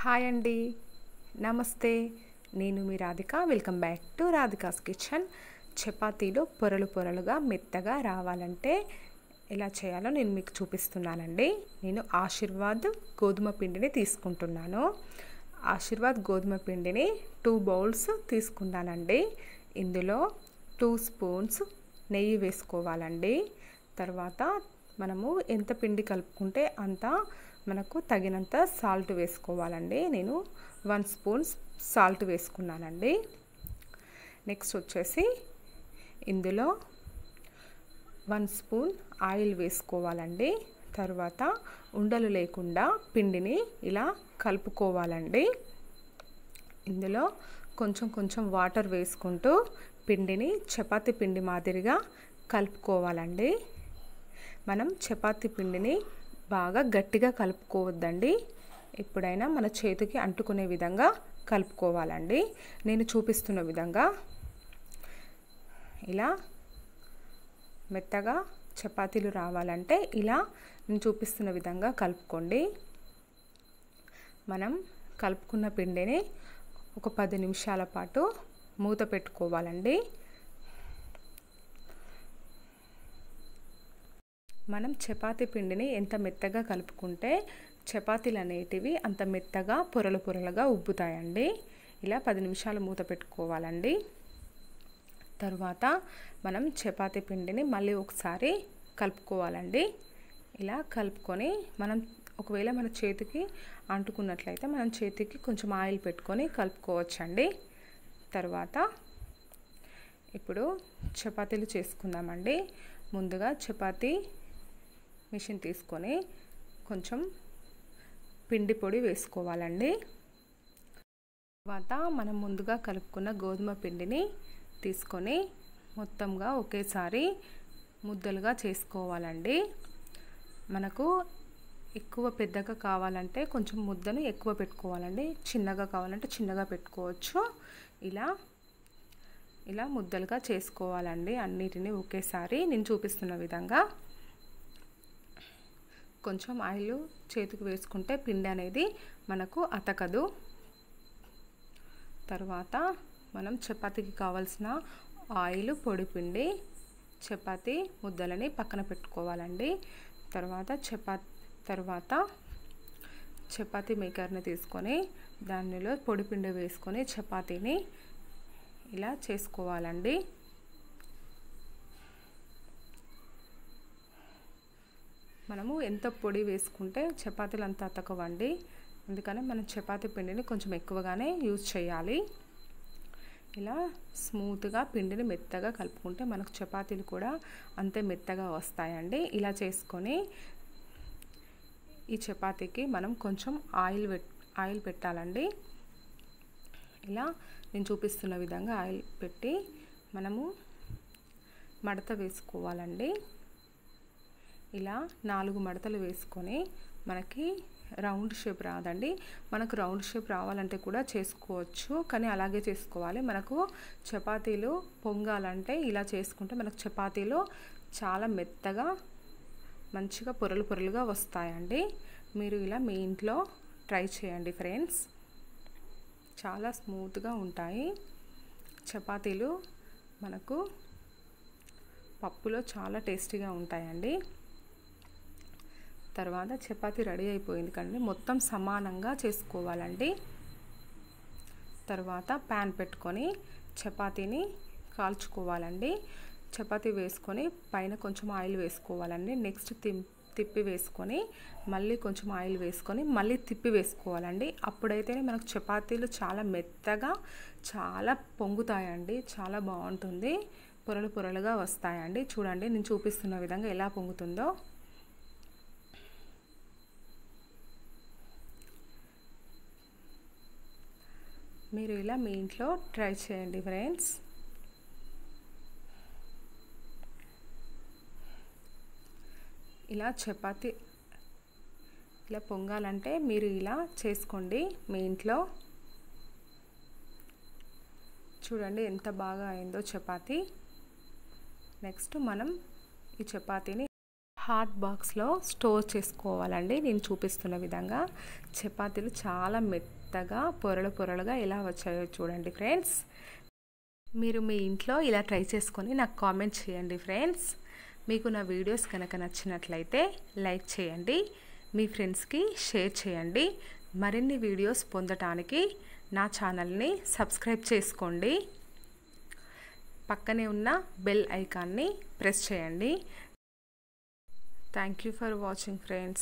Hi అండి, నమస్తే. నేను మీ Radhika. Welcome back to Radhika's kitchen. చపాతీలు పొరలు పొరలుగా మెత్తగా రావాలంటే ఎలా చేయాలో నేను మీకు చూపిస్తున్నానండి. నేను ఆశీర్వాద్ గోధుమ పిండిని తీసుకుంటున్నాను. ఆశీర్వాద్ గోధుమ పిండిని 2 బౌల్స్ తీసుకున్నానండి. ఇందులో 2 స్పూన్స్ నెయ్యి వేసుకోవాలండి. తర్వాత మనము ఎంత పిండి కలుపుకుంటే అంత మనకు తగినంత సాల్ట్ వేసుకోవాలండి. నేను 1 స్పూన్ సాల్ట్ వేసుకున్నానండి. నెక్స్ట్ వచ్చేసి ఇందులో 1 స్పూన్ ఆయిల్ వేసుకోవాలండి. తర్వాత ఉండలు లేకుండా పిండిని ఇలా కలుపుకోవాలండి. ఇందులో కొంచెం కొంచెం వాటర్ వేసుకుంటూ పిండిని చపాతీ పిండి మాదిరిగా కలుపుకోవాలండి. మనం చపాతీ పిండిని బాగా గట్టిగా కలుపుకోవద్దండి. ఎప్పుడైనా మన చేతికి అంటుకునే విధంగా కలుపుకోవాలండి. నేను చూపిస్తున్న విధంగా ఇలా మెత్తగా చపాతీలు రావాలంటే ఇలా నేను చూపిస్తున్న విధంగా కలుపుకోండి. మనం కలుపుకున్న పిండిని ఒక 10 నిమిషాల పాటు మూత పెట్టుకోవాలండి. మనం చపాతీ పిండిని ఎంత మెత్తగా కలుపుకుంటే చపాతీలు అనేటివి అంత మెత్తగా పొరలు పొరలుగా ఉబ్బుతాయండి. ఇలా 10 నిమిషాలు మూత పెట్టుకోవాలండి. తర్వాత మనం చపాతీ పిండిని మళ్ళీ ఒకసారి కలుపుకోవాలండి. ఇలా కలుపుకొని మనం ఒకవేళ మన చేతికి అంటుకున్నట్లయితే మనం చేతికి కొంచెం ఆయిల్ పెట్టుకొని కలుపుకోవచ్చండి. తర్వాత ఇప్పుడు చపాతీలు చేసుకుందామండి. ముందుగా చపాతీ మిషన్ తీసుకొని కొంచెం పిండి పొడి వేసుకోవాలండి. తర్వాత మనం ముందుగా కలుపుకున్న గోధుమ పిండిని తీసుకొని మొత్తంగా ఒకేసారి ముద్దలుగా చేసుకోవాలండి. మనకు ఎక్కువ పెద్దగా కావాలంటే కొంచెం ముద్దను ఎక్కువ పెట్టుకోవాలండి. చిన్నగా కావాలంటే చిన్నగా పెట్టుకోవచ్చు. ఇలా ముద్దలుగా చేసుకోవాలండి. అన్నిటినీ ఒకేసారి నేను చూపిస్తున్న విధంగా కొంచెం ఆయిల్ చేతికి వేసుకుంటే పిండి అనేది మనకు అతకదు. తర్వాత మనం చపాతీకి కావాల్సిన ఆయిల్, పొడి పిండి, చపాతీ ముద్దలని పక్కన పెట్టుకోవాలండి. తర్వాత చపాతీ మేకర్ని తీసుకొని దానిలో పొడి పిండి వేసుకొని చపాతీని ఇలా చేసుకోవాలండి. మనము ఎంత పొడి వేసుకుంటే చపాతీలు అంత అతకవండి. అందుకని మనం చపాతీ పిండిని కొంచెం ఎక్కువగానే యూజ్ చేయాలి. ఇలా స్మూత్గా పిండిని మెత్తగా కలుపుకుంటే మనకు చపాతీలు కూడా అంతే మెత్తగా వస్తాయండి. ఇలా చేసుకొని ఈ చపాతీకి మనం కొంచెం ఆయిల్ పెట్టాలండి. ఇలా నేను చూపిస్తున్న విధంగా ఆయిల్ పెట్టి మనము మడత వేసుకోవాలండి. ఇలా 4 మడతలు వేసుకొని మనకి రౌండ్ షేప్ రాదండి. మనకు రౌండ్ షేప్ రావాలంటే కూడా చేసుకోవచ్చు, కానీ అలాగే చేసుకోవాలి. మనకు చపాతీలు పొంగాలంటే ఇలా చేసుకుంటే మనకు చపాతీలు చాలా మెత్తగా మంచిగా పొరలు పొరలుగా వస్తాయండి. మీరు ఇలా మీ ఇంట్లో ట్రై చేయండి ఫ్రెండ్స్. చాలా స్మూత్గా ఉంటాయి చపాతీలు. మనకు పప్పులో చాలా టేస్టీగా ఉంటాయండి. తర్వాత చపాతీ రెడీ అయిపోయింది కానీ మొత్తం సమానంగా చేసుకోవాలండి. తర్వాత ప్యాన్ పెట్టుకొని చపాతీని కాల్చుకోవాలండి. చపాతీ వేసుకొని పైన కొంచెం ఆయిల్ వేసుకోవాలండి. నెక్స్ట్ తిప్పి వేసుకొని మళ్ళీ కొంచెం ఆయిల్ వేసుకొని మళ్ళీ తిప్పి వేసుకోవాలండి. అప్పుడైతేనే మనకు చపాతీలు చాలా మెత్తగా చాలా పొంగుతాయండి. చాలా బాగుంటుంది. పొరలు పొరలుగా వస్తాయండి. చూడండి నేను చూపిస్తున్న విధంగా ఎలా పొంగుతుందో. మీరు ఇలా మీ ఇంట్లో ట్రై చేయండి ఫ్రెండ్స్. ఇలా చపాతీ ఇలా పొంగాలంటే మీరు ఇలా చేసుకోండి మీ ఇంట్లో. చూడండి ఎంత బాగా అయిందో చపాతీ. నెక్స్ట్ మనం ఈ చపాతీని హాట్ బాక్స్లో స్టోర్ చేసుకోవాలండి. నేను చూపిస్తున్న విధంగా చపాతీలు చాలా మెత్తగా పొరలు పొరలుగా ఎలా వచ్చాయో చూడండి ఫ్రెండ్స్. మీరు మీ ఇంట్లో ఇలా ట్రై చేసుకొని నాకు కామెంట్ చేయండి ఫ్రెండ్స్. మీకు నా వీడియోస్ కనుక నచ్చినట్లయితే లైక్ చేయండి, మీ ఫ్రెండ్స్కి షేర్ చేయండి. మరిన్ని వీడియోస్ పొందటానికి నా ఛానల్ని సబ్స్క్రైబ్ చేసుకోండి. పక్కనే ఉన్న బెల్ ఐకాన్ని ప్రెస్ చేయండి. Thank you for watching friends.